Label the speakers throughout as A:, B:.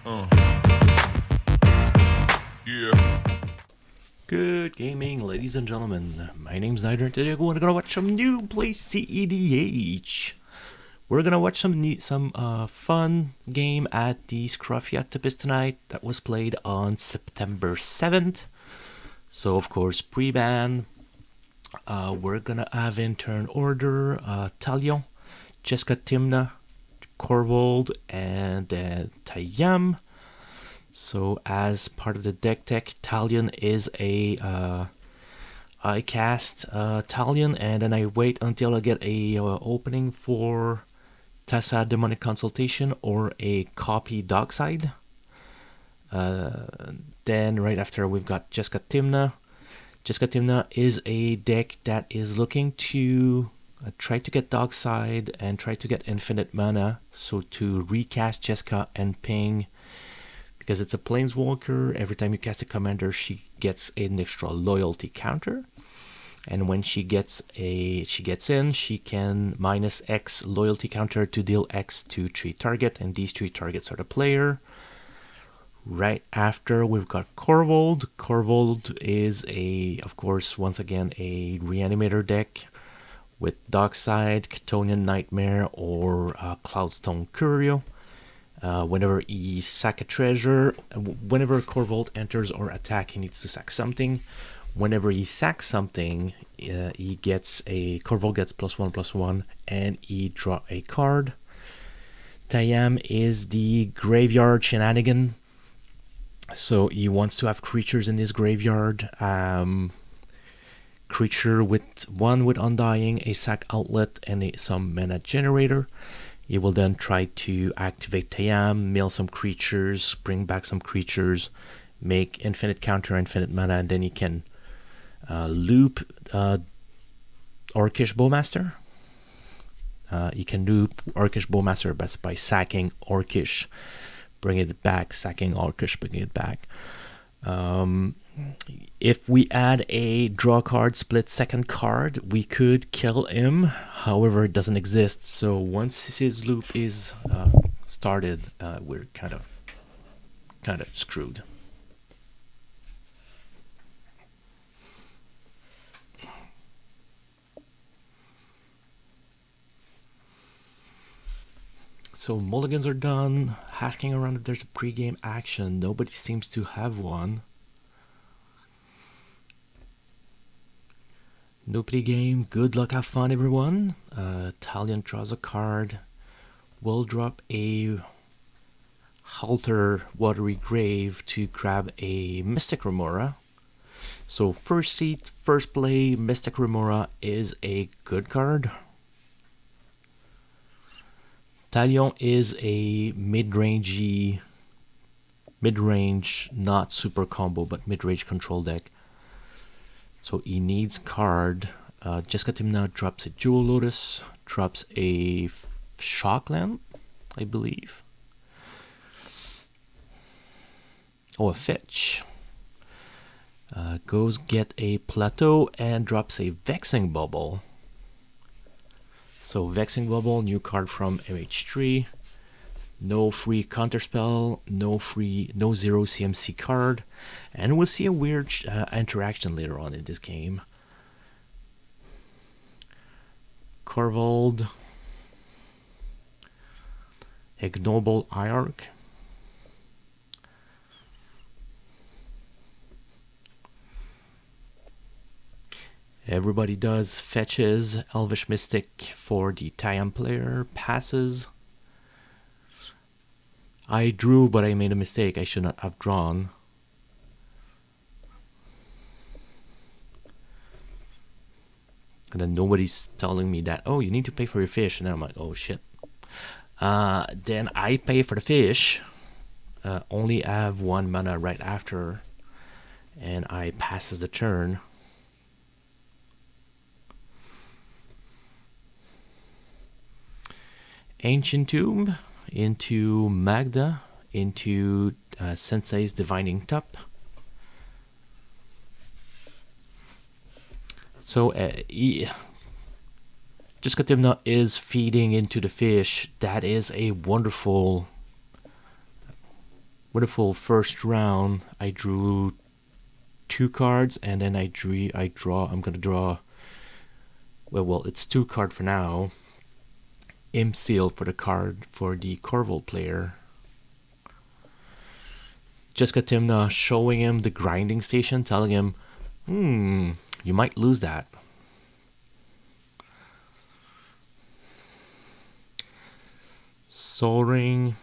A: Yeah.
B: Good gaming, ladies and gentlemen. My name's Nider, and today we're gonna watch some new play cEDH. We're gonna watch some fun game at the Scruffy Octopus tonight that was played on September 7th. So of course pre-ban. We're gonna have in turn order Talion, JeskaTymna, Korvold, and then Tayam. So as part of the deck tech, Talion is I cast Talion, and then I wait until I get a opening for Tessa Demonic Consultation or a copy Dockside. Then right after we've got JeskaTymna. JeskaTymna is a deck that is looking to try to get Dockside and try to get infinite mana, so to recast Jeska and ping. Because it's a planeswalker, every time you cast a commander, she gets an extra loyalty counter. And when she gets in, she can minus X loyalty counter to deal X to 3 target, and these 3 targets are the player. Right after, we've got Korvold. Korvold is of course, once again, a reanimator deck with Dockside, Chthonian Nightmare, or Cloudstone Curio. Whenever he sack a treasure, whenever Korvold enters or attack, he needs to sack something. Whenever he sacks something, Korvold gets +1/+1, and he draw a card. Tayam is the graveyard shenanigan, so he wants to have creatures in his graveyard. Creature with Undying, a sack outlet, and some mana generator. He will then try to activate Tayam, mill some creatures, bring back some creatures, make infinite counter, infinite mana, and then he can loop Orcish Bowmaster. He can loop Orcish Bowmaster by sacking Orcish, bring it back, sacking Orcish, bring it back. If we add a draw card, split second card, we could kill him. However, it doesn't exist. So once his loop is started, we're kind of screwed. So mulligans are done. Asking around if there's a pre-game action. Nobody seems to have one. No pre-game. Good luck, have fun, everyone. Talion draws a card. We'll drop a Halter Watery Grave to grab a Mystic Remora. So first seat, first play, Mystic Remora is a good card. Talion is a mid-range, not super combo, but mid-range control deck. So he needs card. JeskaTymna drops a Jewel Lotus, drops a Shockland, I believe. Oh, a fetch. Goes get a Plateau and drops a Vexing Bubble. So Vexing Bubble, new card from MH3. No free counterspell, no 0 CMC card, and we'll see a weird interaction later on in this game. Korvold, Ignoble Iarch, everybody does fetches. Elvish Mystic for the Tayam player, passes. I drew, but I made a mistake. I should not have drawn. And then nobody's telling me that, oh, you need to pay for your fish. And then I'm like, oh, shit. Then I pay for the fish. Only have 1 mana right after. And I passes the turn. Ancient Tomb into Magda, into Sensei's Divining Top. So JeskaTymna is feeding into the fish. That is a wonderful with a full first round, I drew 2 cards, and then I'm gonna draw, well, it's 2 card for now. Imp Seal for the card for the Korvold player. JeskaTymna showing him the grinding station, telling him, you might lose that. Soul Ring.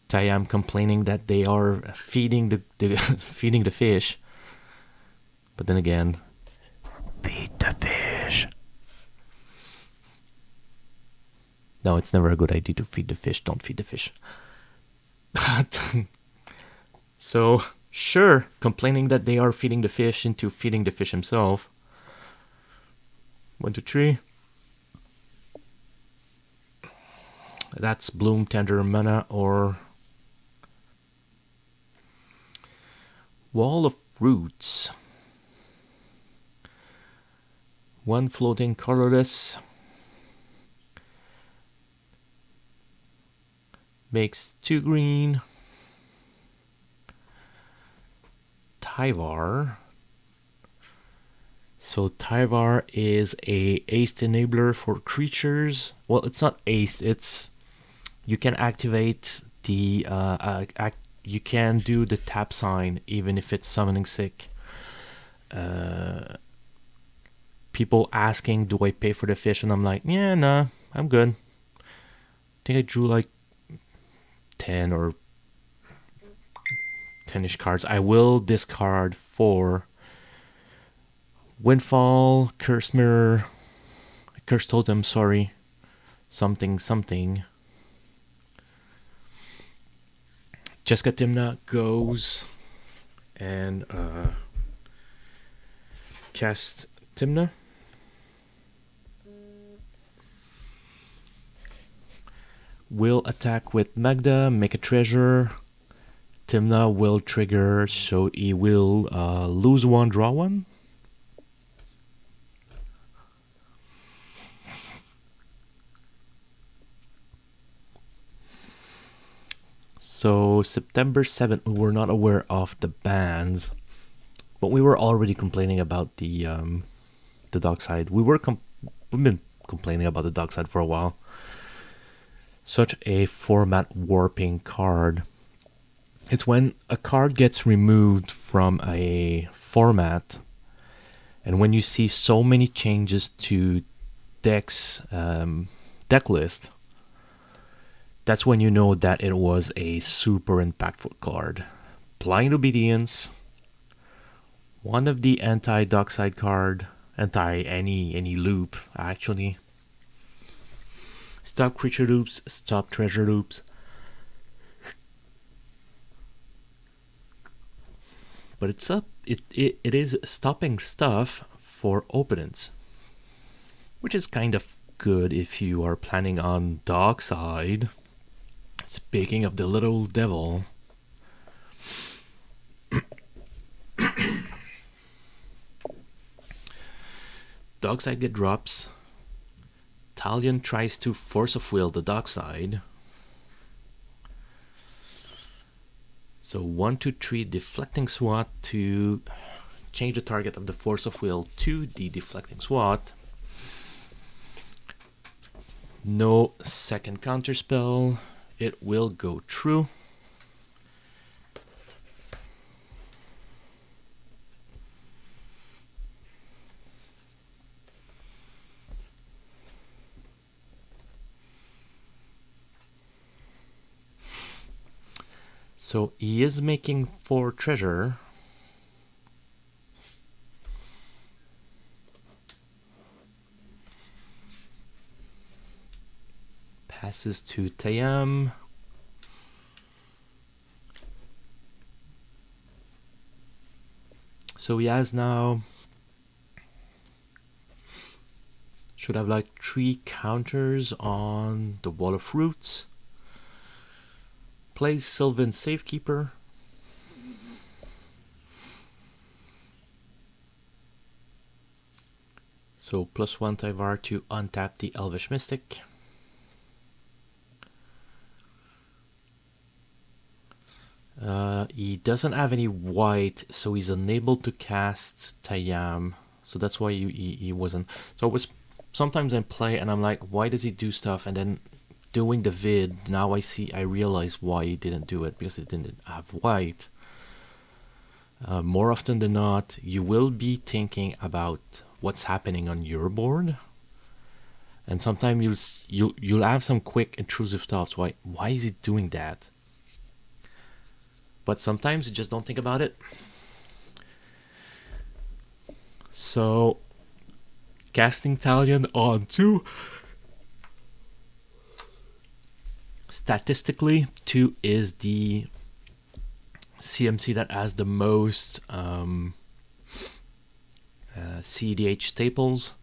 B: Tayam complaining that they are feeding feeding the fish. But then again, feed the fish. No, it's never a good idea to feed the fish. Don't feed the fish. So, sure, complaining that they are feeding the fish into feeding the fish himself. 1, 2, 3. That's Bloom, Tender, Mana, or Wall of Roots. 1 floating colorless. Makes 2 green. Tyvar. So Tyvar is a haste enabler for creatures. Well, it's not haste. It's you can activate the you can do the tap sign even if it's summoning sick. People asking, do I pay for the fish? And I'm like, yeah, nah, I'm good. I think I drew like 10 or 10-ish cards. I will discard for Windfall, Curse Mirror, Curse Totem, sorry, something. JeskaTymna goes and cast Tymna. Will attack with Magda, make a treasure. Tymna will trigger, so he will lose 1, draw 1. So September 7th, we were not aware of the bans, but we were already complaining about the dark side. We've been complaining about the dark side for a while. Such a format warping card. It's when a card gets removed from a format, and when you see so many changes to deck list, that's when you know that it was a super impactful card. Blind Obedience, one of the anti-Dockside card, anti any loop actually. Stop creature loops, stop treasure loops. But it is stopping stuff for opponents, which is kind of good if you are planning on Dockside. Speaking of the little devil, Dockside get drops. Talion tries to Force of Will the Dockside. So 1, 2, 3 deflecting swat to change the target of the Force of Will to the deflecting swat. No second counter spell. It will go true. So he is making 4 treasure. Passes to Tayam. So he has now, should have like 3 counters on the Wall of Roots. Plays Sylvan Safekeeper. So +1 Tyvar to untap the Elvish Mystic. He doesn't have any white, so he's unable to cast Tayam. So that's why he wasn't. So it was sometimes I play and I'm like, why does he do stuff? And then doing the vid, now I realize why he didn't do it, because he didn't have white. More often than not, you will be thinking about what's happening on your board, and sometimes you'll have some quick intrusive thoughts. Why is he doing that? But sometimes you just don't think about it. So casting Talion on 2. Statistically, 2 is the CMC that has the most cEDH staples.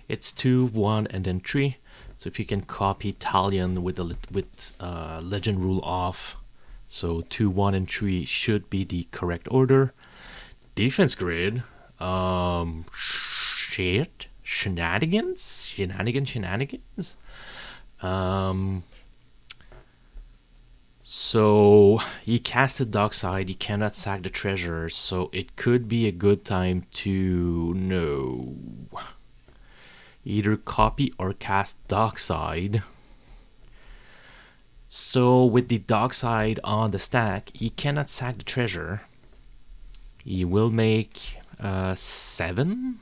B: It's 2, 1, and then 3. So if you can copy Talion with legend rule off, so 2, 1, and 3 should be the correct order. Defense grid, shenanigans. So he casted Dockside, he cannot sack the treasure, so it could be a good time to either copy or cast Dockside. So with the Dockside on the stack, he cannot sack the treasure. He will make 7,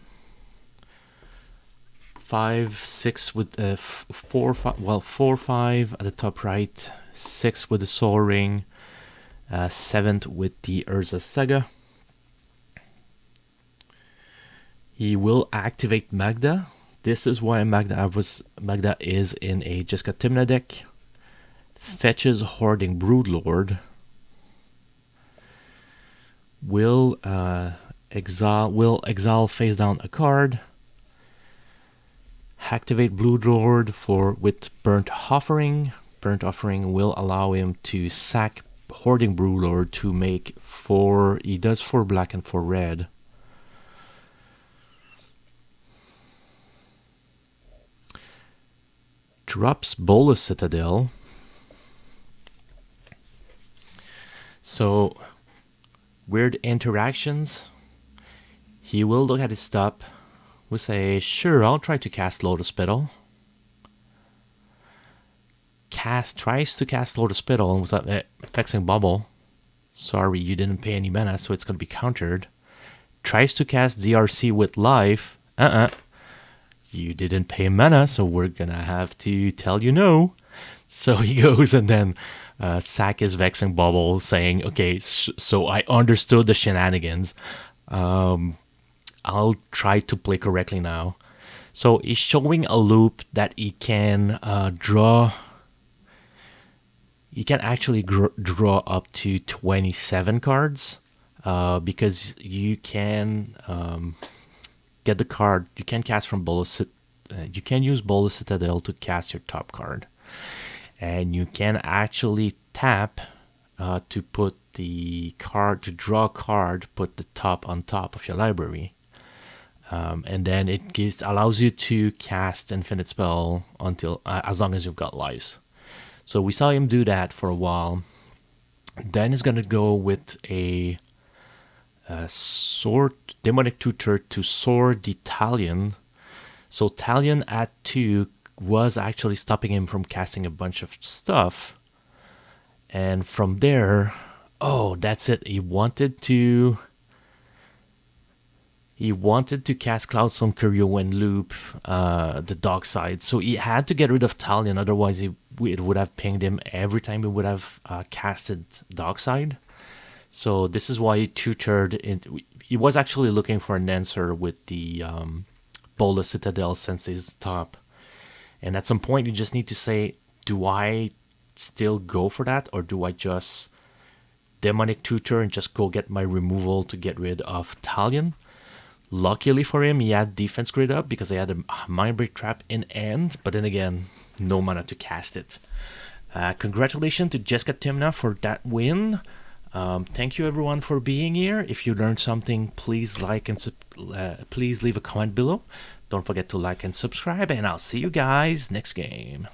B: 5, 6 with 4, 5, well 4, 5 at the top right, 6 with the Soul Ring, 7th with the Urza Saga. He will activate Magda. This is why Magda is in a JeskaTymna deck. Fetches Hoarding Broodlord. Will exile face down a card. Activate Broodlord with Burnt Offering. Burnt Offering will allow him to sack Hoarding Broodlord to make 4. He does 4 black and 4 red. Drops Bolus Citadel. So, weird interactions. He will look at his stop. We'll say, sure, I'll try to cast Lotus Petal. Tries to cast Lotus Petal and was like, Vexing Bubble. Sorry, you didn't pay any mana, so it's going to be countered. Tries to cast DRC with life. You didn't pay mana, so we're going to have to tell you no. So he goes and then sack his Vexing Bubble, saying, okay, so I understood the shenanigans. I'll try to play correctly now. So he's showing a loop that he can draw. You can actually draw up to 27 cards because you can get the card. You can cast from Bolus. You can use Bolus Citadel to cast your top card, and you can actually tap to put the card, to draw a card, put the top on top of your library, and then it allows you to cast infinite spell until as long as you've got lives. So we saw him do that for a while. Then he's gonna go with a sword demonic tutor to sword the Talion. So Talion at 2 was actually stopping him from casting a bunch of stuff. And from there, oh, that's it. He wanted to cast Cloudstone Curio and loop the Dockside. So he had to get rid of Talion, otherwise it would have pinged him every time he would have casted Dockside. So this is why he tutored. He was actually looking for an answer with the Bolus Citadel Sensei's top. And at some point you just need to say, do I still go for that, or do I just demonic tutor and just go get my removal to get rid of Talion? Luckily for him, he had defense grid up because he had a Mindbreak Trap in end, but then again, no mana to cast it. Congratulations to JeskaTymna for that win. Thank you everyone for being here. If you learned something, please like and please leave a comment below. Don't forget to like and subscribe, and I'll see you guys next game.